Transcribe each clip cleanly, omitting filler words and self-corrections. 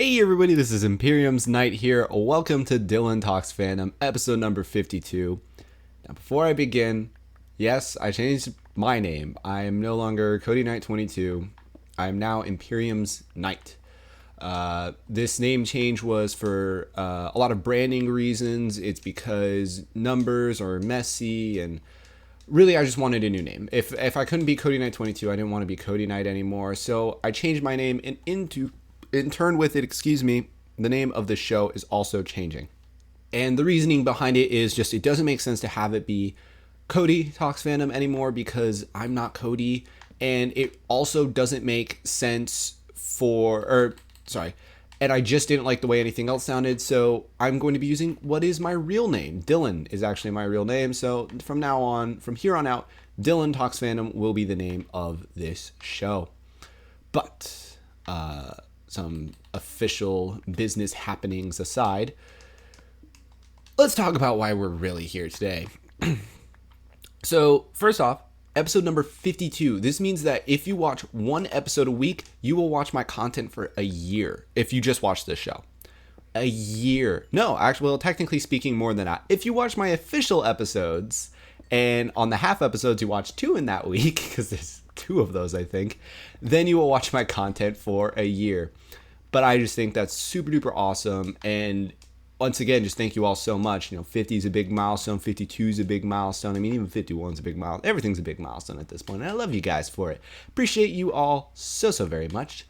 Hey everybody, this is Imperium's Knight here. Welcome to Dylan Talks Fandom, episode number 52. Now before I begin, yes, I changed my name. I am no longer Cody Knight 22. I am now Imperium's Knight. This name change was for a lot of branding reasons. It's because numbers are messy and really I just wanted a new name. If I couldn't be Cody Knight 22, I didn't want to be Cody Knight anymore. So I changed my name and in turn with it, the name of the show is also changing. And the reasoning behind it is just it doesn't make sense to have it be Cody Talks Fandom anymore because I'm not Cody. And it also doesn't make sense and I just didn't like the way anything else sounded, so I'm going to be using what is my real name. Dylan is actually my real name, so from here on out, Dylan Talks Fandom will be the name of this show. But some official business happenings aside, let's talk about why we're really here today. So, first off, episode number 52. This means that if you watch one episode a week, you will watch my content for a year if you just watch this show. A year. No, actually, well, technically speaking, more than that. If you watch my official episodes, and on the half episodes you watch 2 in that week, because there's 2 of those, I think, then you will watch my content for a year. But I just think that's super duper awesome, and once again, just thank you all so much. 50 is a big milestone, 52 is a big milestone. I mean, even 51 is a big milestone. Everything's a big milestone at this point, and I love you guys for it. Appreciate you all so very much.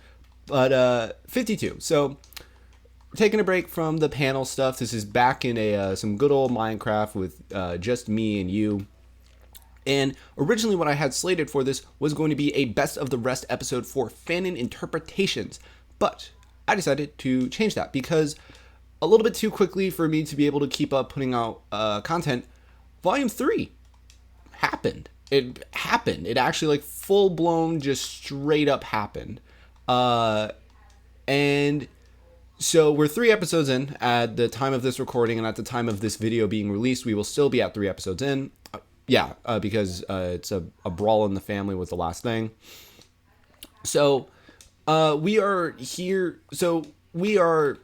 But 52. So, we're taking a break from the panel stuff. This is back in some good old Minecraft with just me and you. And originally what I had slated for this was going to be a best of the rest episode for fanon interpretations. But I decided to change that because a little bit too quickly for me to be able to keep up putting out content, Volume 3 happened. It happened. It actually full-blown just straight up happened. And so we're 3 episodes in at the time of this recording, and at the time of this video being released, we will still be at 3 episodes in. Because it's a brawl in the family was the last thing. So we are here. So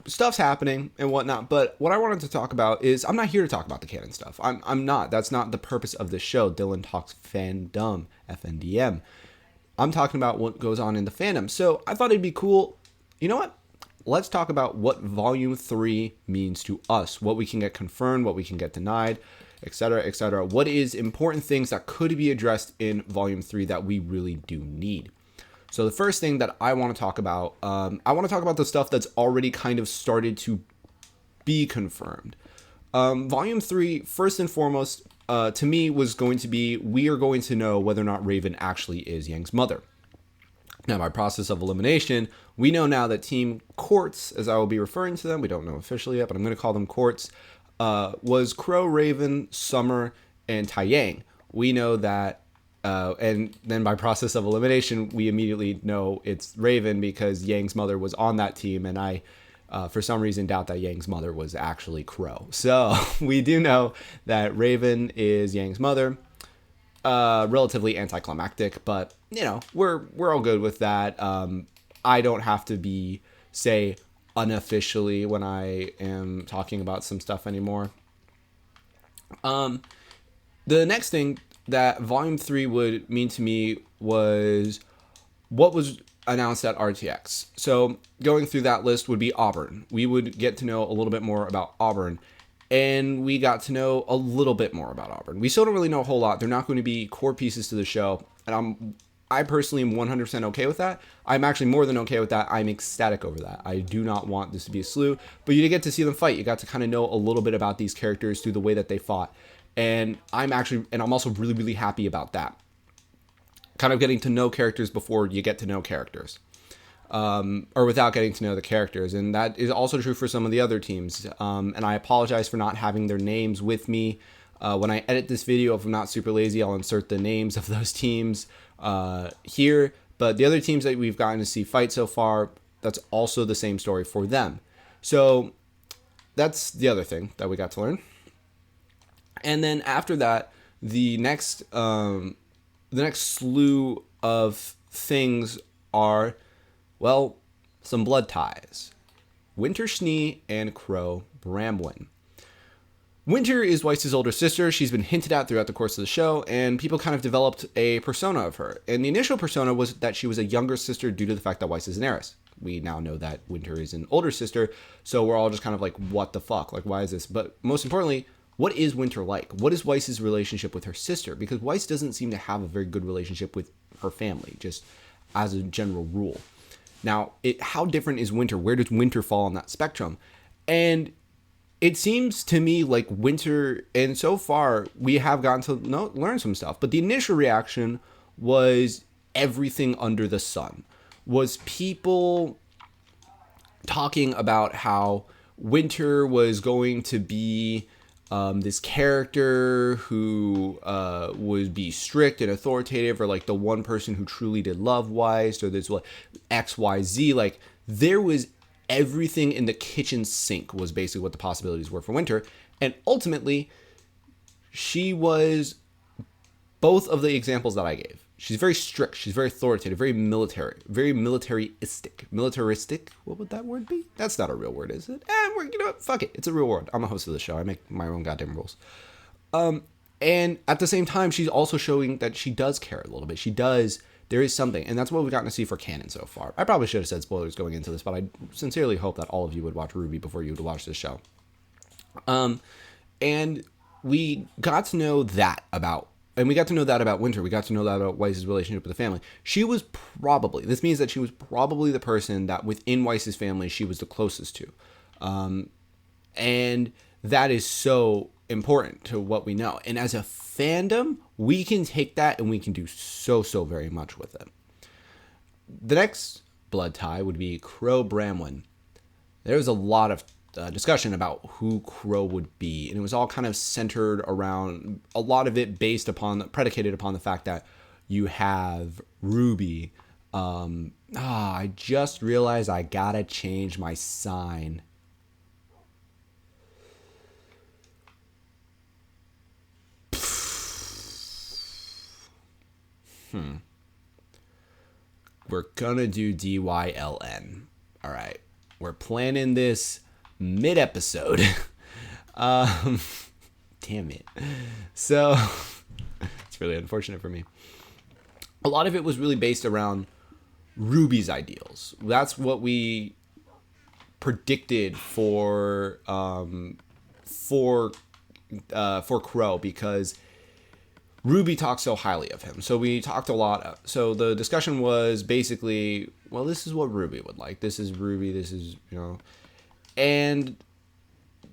stuff's happening and whatnot, but what I wanted to talk about is I'm not here to talk about the canon stuff. I'm not. That's not the purpose of this show, Dylan Talks Fandom, FNDM. I'm talking about what goes on in the fandom. So I thought it'd be cool. You know what? Let's talk about what Volume 3 means to us, what we can get confirmed, what we can get denied, etc., etc. What is important things that could be addressed in Volume 3 that we really do need. So the first thing that I want to talk about, the stuff that's already kind of started to be confirmed. Volume 3, first and foremost, to me was going to be, we are going to know whether or not Raven actually is Yang's mother. Now, by process of elimination, we know now that Team Quartz, as I will be referring to them, we don't know officially yet, but I'm going to call them Quartz, was Crow, Raven, Summer, and Taiyang. We know that. And then by process of elimination, we immediately know it's Raven because Yang's mother was on that team, and I, for some reason, doubt that Yang's mother was actually Crow. So we do know that Raven is Yang's mother. Relatively anticlimactic, but we're all good with that. I don't have to say unofficially when I am talking about some stuff anymore. The next thing that Volume 3 would mean to me was what was announced at RTX. So going through that list would be Auburn. We would get to know a little bit more about Auburn, and we got to know a little bit more about Auburn. We still don't really know a whole lot. They're not going to be core pieces to the show, and I personally am 100% okay with that. I'm actually more than okay with that. I'm ecstatic over that. I do not want this to be a slew, but you get to see them fight. You got to kind of know a little bit about these characters through the way that they fought. And I'm also really, really happy about that. Kind of getting to know characters before you get to know characters. Or without getting to know the characters. And that is also true for some of the other teams. And I apologize for not having their names with me. When I edit this video, if I'm not super lazy, I'll insert the names of those teams here. But the other teams that we've gotten to see fight so far, that's also the same story for them. So that's the other thing that we got to learn. And then after that, the next slew of things are, well, some blood ties. Winter Schnee and Crow Bramwin. Winter is Weiss's older sister. She's been hinted at throughout the course of the show, and people kind of developed a persona of her. And the initial persona was that she was a younger sister due to the fact that Weiss is an heiress. We now know that Winter is an older sister, so we're all just kind of like, what the fuck? Like, why is this? But most importantly, what is Winter like? What is Weiss's relationship with her sister? Because Weiss doesn't seem to have a very good relationship with her family, just as a general rule. Now, how different is Winter? Where does Winter fall on that spectrum? And it seems to me like Winter, and so far we have gotten to learn some stuff, but the initial reaction was everything under the sun. Was people talking about how Winter was going to be this character who would be strict and authoritative, or like the one person who truly did love Weiss, or this like XYZ. Like, there was everything in the kitchen sink was basically what the possibilities were for Winter. And ultimately, she was both of the examples that I gave. She's very strict. She's very authoritative, very military, very militaristic. Militaristic? What would that word be? That's not a real word, is it? You know what? Fuck it. It's a real word. I'm a host of the show. I make my own goddamn rules. And at the same time, she's also showing that she does care a little bit. There is something, and that's what we've gotten to see for canon so far. I probably should have said spoilers going into this, but I sincerely hope that all of you would watch RWBY before you would watch this show. And we got to know that about Winter. We got to know that about Weiss's relationship with the family. This means that she was probably the person that within Weiss's family she was the closest to. And that is so important to what we know. And as a fandom, we can take that and we can do so very much with it. The next blood tie would be Crow Bramwin. There was a lot of discussion about who Crow would be, and it was all kind of centered around, a lot of it predicated upon the fact that you have RWBY. I just realized I gotta change my sign. We're gonna do DYLN. All right. We're planning this mid-episode. Damn it. So, it's really unfortunate for me. A lot of it was really based around RWBY's ideals. That's what we predicted for Crow, because RWBY talks so highly of him. So we talked a lot. So the discussion was basically, well, this is what RWBY would like. This is RWBY. This is, and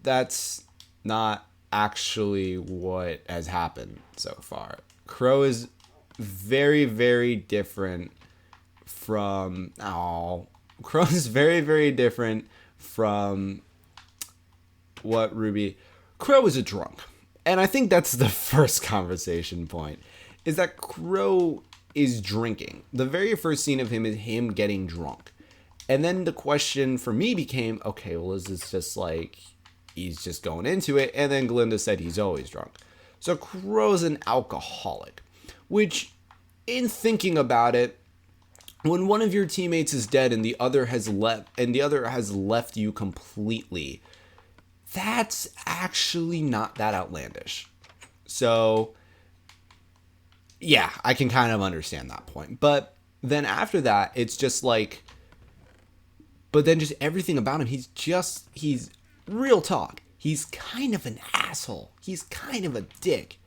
that's not actually what has happened so far. Crow is very, very different from, Crow is very, very different from what RWBY. Crow is a drunk. And I think that's the first conversation point, is that Crow is drinking. The very first scene of him is him getting drunk. And then the question for me became, okay, well, is this just like, he's just going into it? And then Glinda said he's always drunk. So Crow's an alcoholic, which, in thinking about it, when one of your teammates is dead and the other has left you completely, that's actually not that outlandish. So, yeah, I can kind of understand that point. But then after that, it's just like, but then just everything about him, he's real talk. He's kind of an asshole. He's kind of a dick.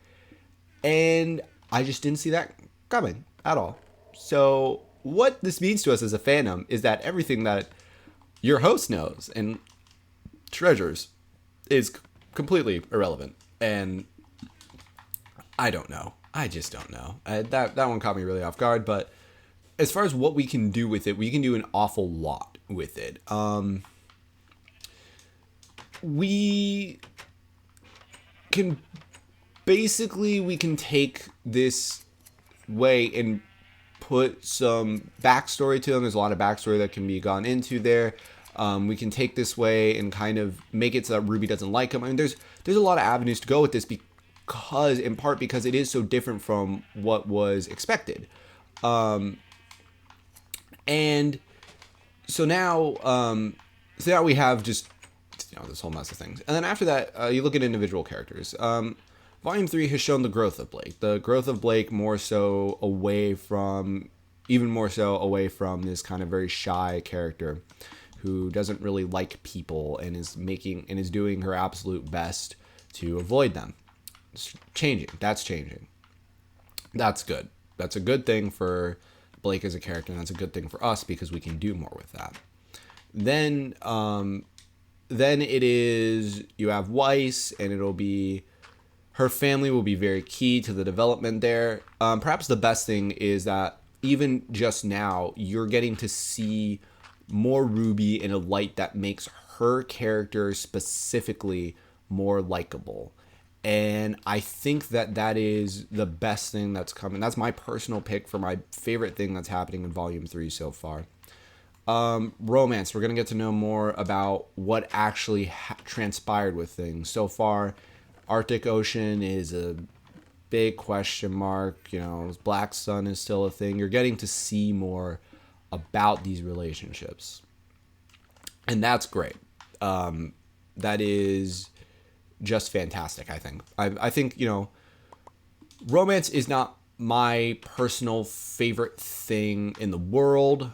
And I just didn't see that coming at all. So what this means to us as a fandom is that everything that your host knows and treasures is completely irrelevant. And I don't know. I just don't know. That one caught me really off guard. But as far as what we can do with it, we can do an awful lot with it. We can take this way and put some backstory to them. There's a lot of backstory that can be gone into there. We can take this way and kind of make it so that RWBY doesn't like him. I mean, there's a lot of avenues to go with this, because it is so different from what was expected. And so now So now we have just, this whole mess of things. And then after that, you look at individual characters. Volume 3 has shown the growth of Blake. The growth of Blake even more so away from this kind of very shy character who doesn't really like people and is doing her absolute best to avoid them. It's changing. That's changing. That's good. That's a good thing for Blake as a character, and that's a good thing for us because we can do more with that. Then it is, you have Weiss, and her family will be very key to the development there. Perhaps the best thing is that even just now, you're getting to see more RWBY in a light that makes her character specifically more likable. And I think that is the best thing that's coming. That's my personal pick for my favorite thing that's happening in Volume 3 so far. Romance. We're going to get to know more about what actually transpired with things. So far, Arctic Ocean is a big question mark. Black Sun is still a thing. You're getting to see more about these relationships. And that's great. That is just fantastic, I think. I think, romance is not my personal favorite thing in the world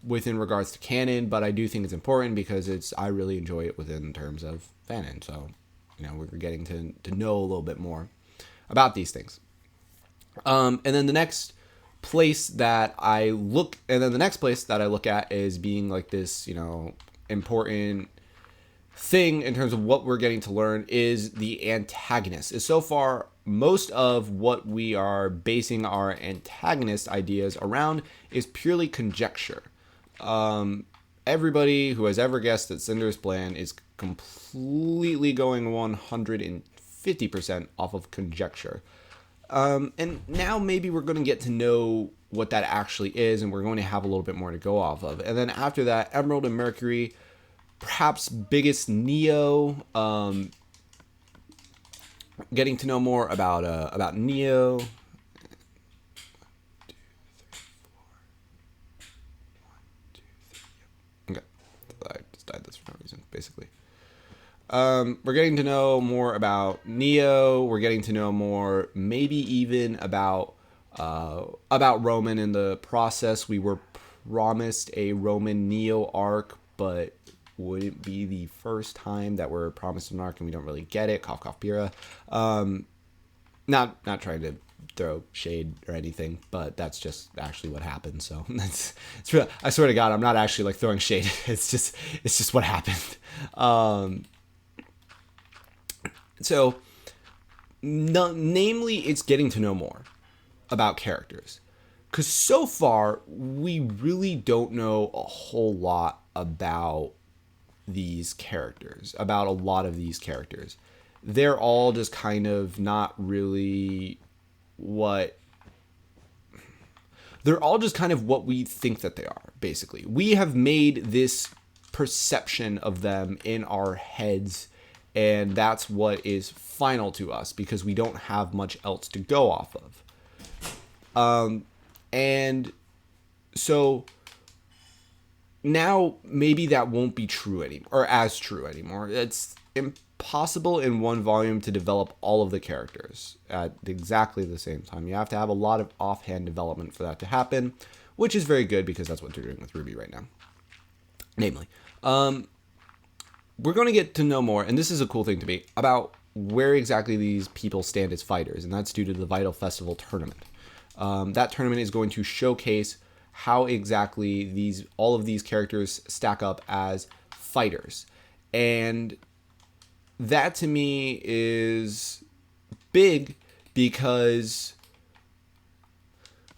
within regards to canon, but I do think it's important because I really enjoy it within terms of fanon. So, we're getting to know a little bit more about these things. And then the next place that I look at is being like this, important thing in terms of what we're getting to learn is the antagonist. Is so far most of what we are basing our antagonist ideas around is purely conjecture. Everybody who has ever guessed that Cinder's plan is completely going 150% off of conjecture. And now maybe we're going to get to know what that actually is, and we're going to have a little bit more to go off of. And then after that, Emerald and Mercury, perhaps biggest Neo, getting to know more about Neo. Okay, I just died this for no reason, basically. We're getting to know more about Neo. We're getting to know more, maybe even about Roman in the process. We were promised a Roman Neo arc, but would it be the first time that we're promised an arc and we don't really get it? Cough, cough, Pyrrha. Not trying to throw shade or anything, but that's just actually what happened. So it's real. I swear to God, I'm not actually like throwing shade. It's just what happened. So, namely, it's getting to know more about characters. Because so far, we really don't know a whole lot about these characters, about a lot of these characters. They're all just kind of not really they're all just kind of what we think that they are, basically. We have made this perception of them in our heads, and that's what is final to us because we don't have much else to go off of. And so now maybe that won't be true anymore, or as true anymore. It's impossible in one volume to develop all of the characters at exactly the same time. You have to have a lot of offhand development for that to happen, which is very good because that's what they're doing with RWBY right now. Namely, we're going to get to know more, and this is a cool thing to me, about where exactly these people stand as fighters, and that's due to the Vital Festival tournament. That tournament is going to showcase how exactly all of these characters stack up as fighters. And that to me is big because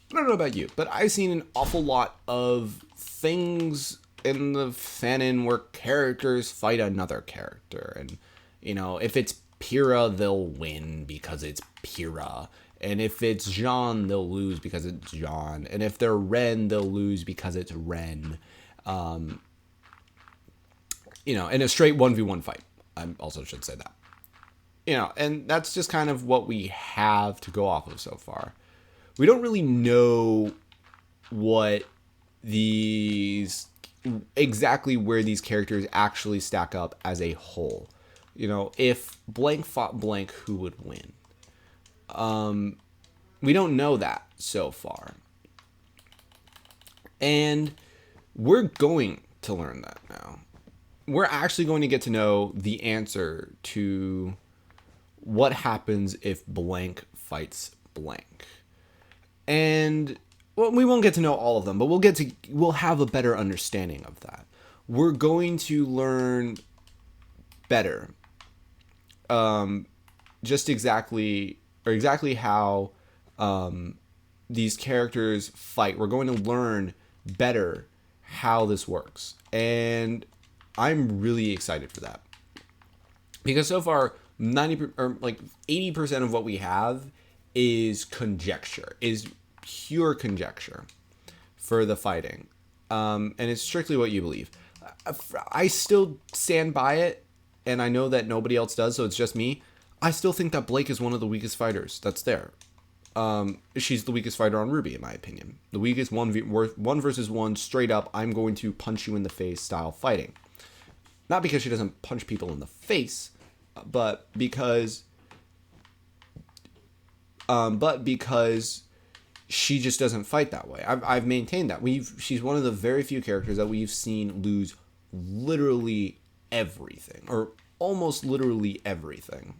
I don't know about you, but I've seen an awful lot of things in the fanon where characters fight another character. And, if it's Pyrrha, they'll win because it's Pyrrha. And if it's Jean, they'll lose because it's Jean. And if they're Ren, they'll lose because it's Ren. In a straight 1v1 fight. I also should say that. And that's just kind of what we have to go off of so far. We don't really know what these exactly where these characters actually stack up as a whole. If blank fought blank, who would win? We don't know that so far. And we're going to learn that now. We're actually going to get to know the answer to what happens if blank fights blank. And well, we won't get to know all of them, but we'll have a better understanding of that. We're going to learn better just exactly how these characters fight. We're going to learn better how this works, and I'm really excited for that, because so far 80% of what we have is pure conjecture for the fighting, and it's strictly what you believe. I still stand by it, and I know that nobody else does, so it's just me. I still think that Blake is one of the weakest fighters that's there. She's the weakest fighter on RWBY, in my opinion. The weakest one versus one, straight up, I'm going to punch you in the face style fighting. Not because she doesn't punch people in the face, but because she just doesn't fight that way. I've maintained that. She's one of the very few characters that we've seen lose literally everything, or almost literally everything.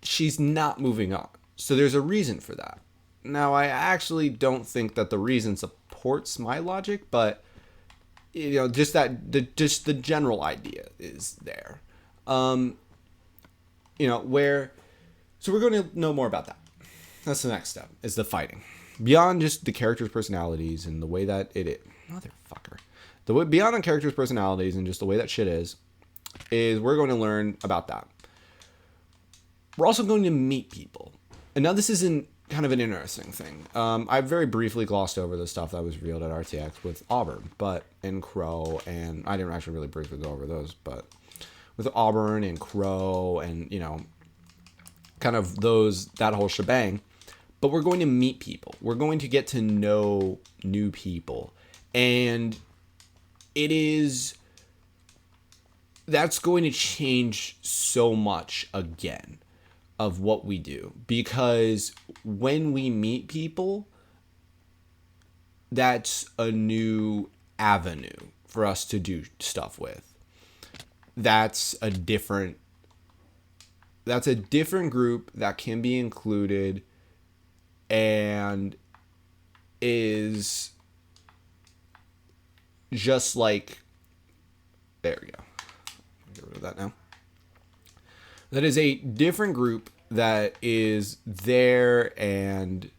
She's not moving on. So there's a reason for that. Now, I actually don't think that the reason supports my logic, but just the general idea is there. So we're going to know more about that. That's the next step, is the fighting. Beyond just the characters' personalities and the way that beyond the characters' personalities and just the way that shit is we're going to learn about that. We're also going to meet people. And now this isn't kind of an interesting thing. I very briefly glossed over the stuff that was revealed at RTX with Auburn, and Crow, and I didn't actually really briefly go over those, but with Auburn and Crow and, kind of that whole shebang. But we're going to meet people. We're going to get to know new people. And that's going to change so much again of what we do, because when we meet people, that's a new avenue for us to do stuff with. That's a different group that can be included and is just like, there we go. Get rid of that now. That is a different group that is there, and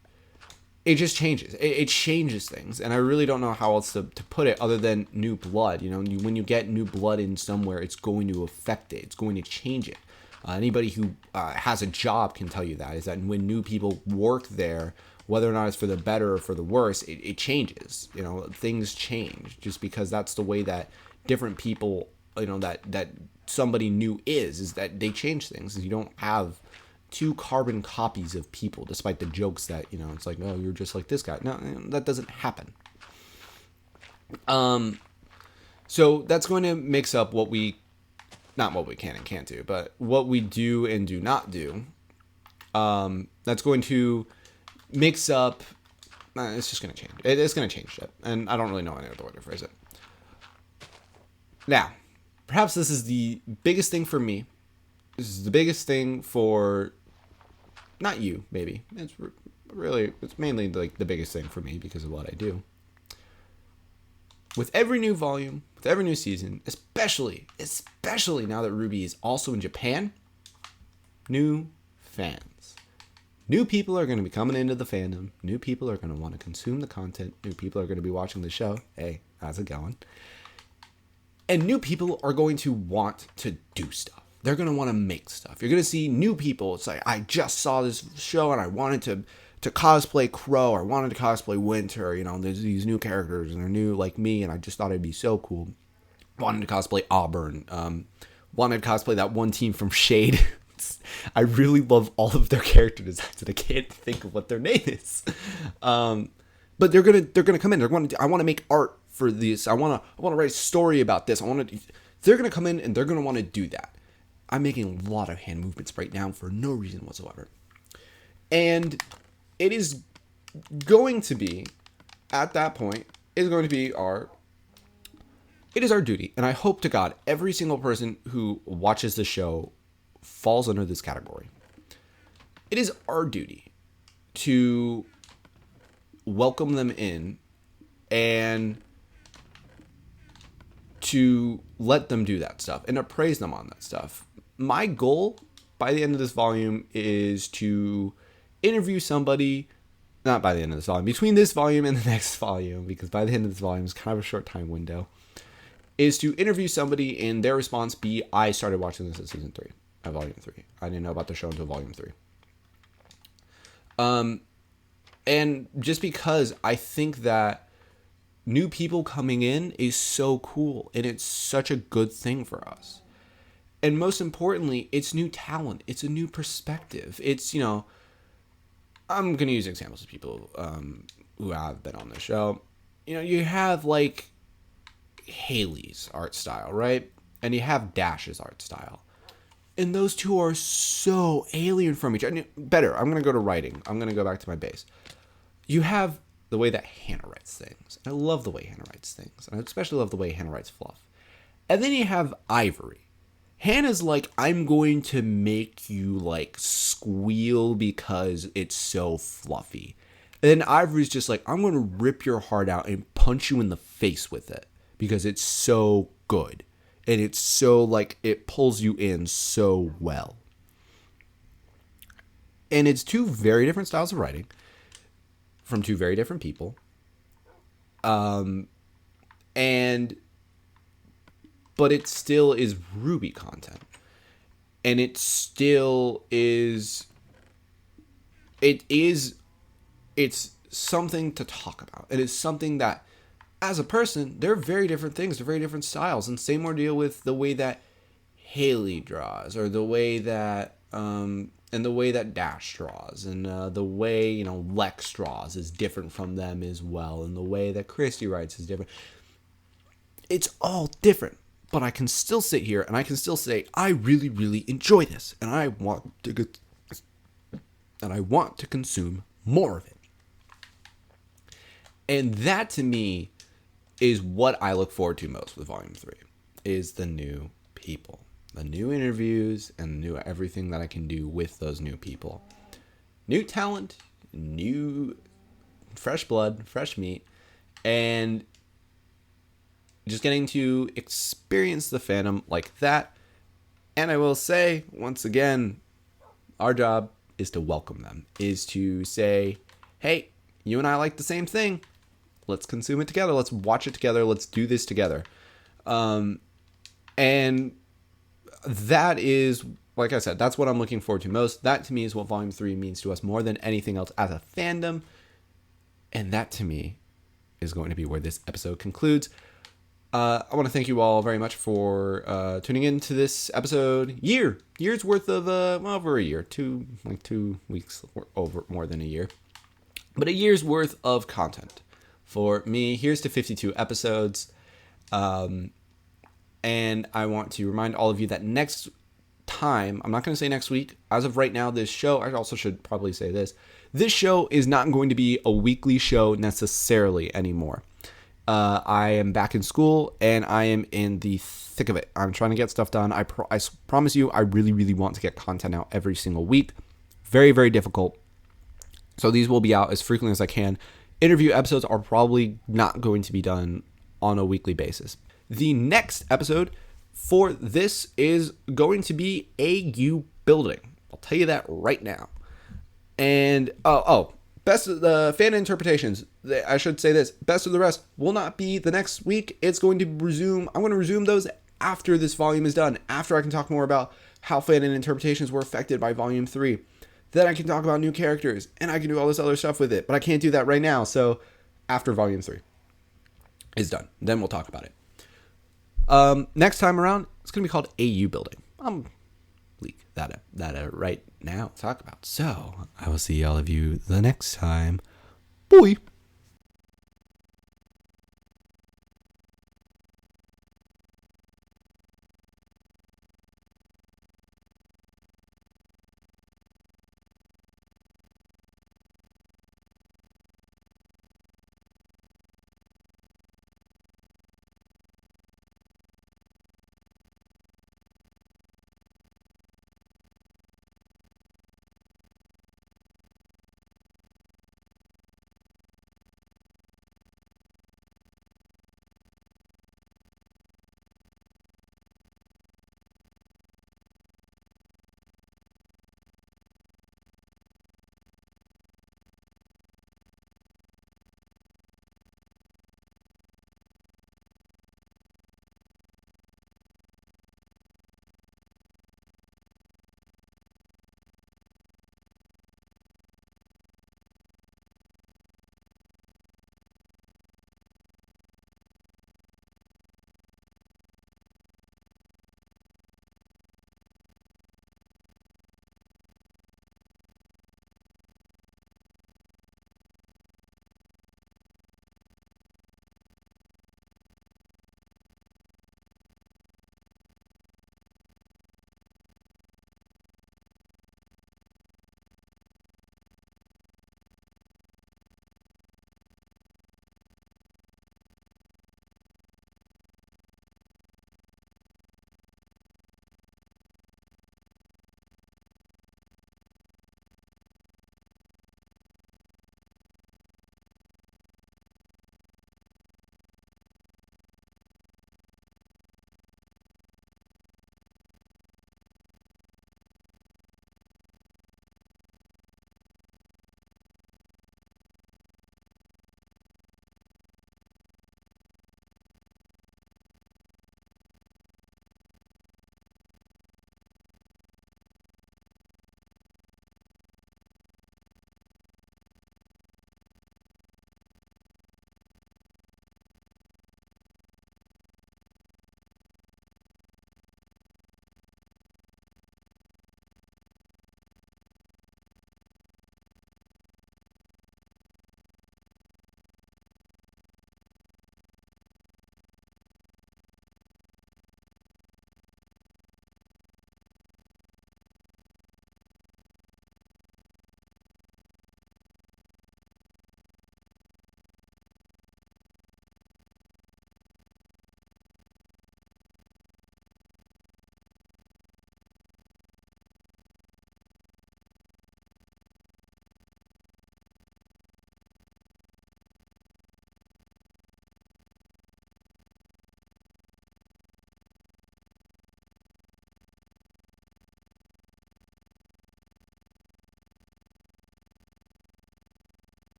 it just changes. It changes things, and I really don't know how else to put it other than new blood. When you get new blood in somewhere, it's going to affect it. It's going to change it. Anybody who has a job can tell you that, is that when new people work there, whether or not it's for the better or for the worse, it changes. Things change just because that's the way that different people, that somebody new is that they change things. You don't have two carbon copies of people, despite the jokes that, it's like, oh, you're just like this guy. No, that doesn't happen. So that's going to mix up not what we can and can't do, but what we do and do not do. That's going to mix up. It's just going to change. It's going to change shit, and I don't really know any other way to phrase it. Now, perhaps this is the biggest thing for me. This is the biggest thing for, not you, maybe. It's mainly like the biggest thing for me because of what I do. With every new volume, with every new season, especially now that RWBY is also in Japan, new fans. New people are going to be coming into the fandom. New people are going to want to consume the content. New people are going to be watching the show. Hey, how's it going? And new people are going to want to do stuff. They're going to want to make stuff. You're going to see new people. It's like, I just saw this show and I wanted to cosplay Crow, or wanted to cosplay Winter. There's these new characters and they're new like me, and I just thought it'd be so cool. Wanted to cosplay Auburn. Wanted to cosplay that one team from Shade. I really love all of their character designs, and I can't think of what their name is. But they're gonna come in. I want to make art for this. I want to write a story about this. They're gonna come in and they're gonna want to do that. I'm making a lot of hand movements right now for no reason whatsoever. And it is going to be, at that point, it is our duty. And I hope to God every single person who watches the show falls under this category. It is our duty to welcome them in and to let them do that stuff and to praise them on that stuff. My goal by the end of this volume is to interview somebody, not by the end of this volume, between this volume and the next volume, because by the end of this volume is kind of a short time window, is to interview somebody and their response be, I started watching this at season 3, at volume 3. I didn't know about the show until volume 3. And just because I think that new people coming in is so cool and it's such a good thing for us. And most importantly, it's new talent. It's a new perspective. It's, I'm going to use examples of people who have been on the show. You have like Haley's art style, right? And you have Dash's art style. And those two are so alien from each other. Better, I'm going to go to writing. I'm going to go back to my base. You have the way that Hannah writes things. I love the way Hannah writes things. And I especially love the way Hannah writes fluff. And then you have Ivory. Hannah's like, I'm going to make you like squeal because it's so fluffy. And then Ivory's just like, I'm going to rip your heart out and punch you in the face with it because it's so good. And it's so like, it pulls you in so well. And it's two very different styles of writing from two very different people. But it still is RWBY content. And it still is, it's something to talk about. It is something that, as a person, they're very different things. They're very different styles. And same ordeal with the way that Haley draws, or the way that, and the way that Dash draws, and the way, Lex draws is different from them as well. And the way that Christy writes is different. It's all different. But I can still sit here and I can still say, I really, really enjoy this. And I want to consume more of it. And that to me is what I look forward to most with Volume 3, is the new people. The new interviews and new everything that I can do with those new people. New talent, new fresh blood, fresh meat, and just getting to experience the fandom like that. And I will say, once again, our job is to welcome them, is to say, hey, you and I like the same thing. Let's consume it together. Let's watch it together. Let's do this together. And that is, like I said, that's what I'm looking forward to most. That to me is what Volume 3 means to us more than anything else as a fandom. And that to me is going to be where this episode concludes. I want to thank you all very much for tuning in to this episode. Year's worth of, over a year, 2 weeks, over more than a year, but a year's worth of content for me. Here's to 52 episodes. And I want to remind all of you that next time, I'm not going to say next week, as of right now, this show, I also should probably say this show is not going to be a weekly show necessarily anymore. I am back in school and I am in the thick of it. I'm trying to get stuff done. I promise you, I really, really want to get content out every single week. Very, very difficult. So these will be out as frequently as I can. Interview episodes are probably not going to be done on a weekly basis. The next episode for this is going to be AU building. I'll tell you that right now. And, best of the fan interpretations. I should say this. Best of the rest will not be the next week. It's going to resume. I'm going to resume those after this volume is done. After I can talk more about how fan interpretations were affected by Volume 3. Then I can talk about new characters. And I can do all this other stuff with it. But I can't do that right now. So after Volume 3 is done. Then we'll talk about it. Next time around, it's going to be called AU building. I'm leak that right now to talk about. So I will see all of you the next time. Bye.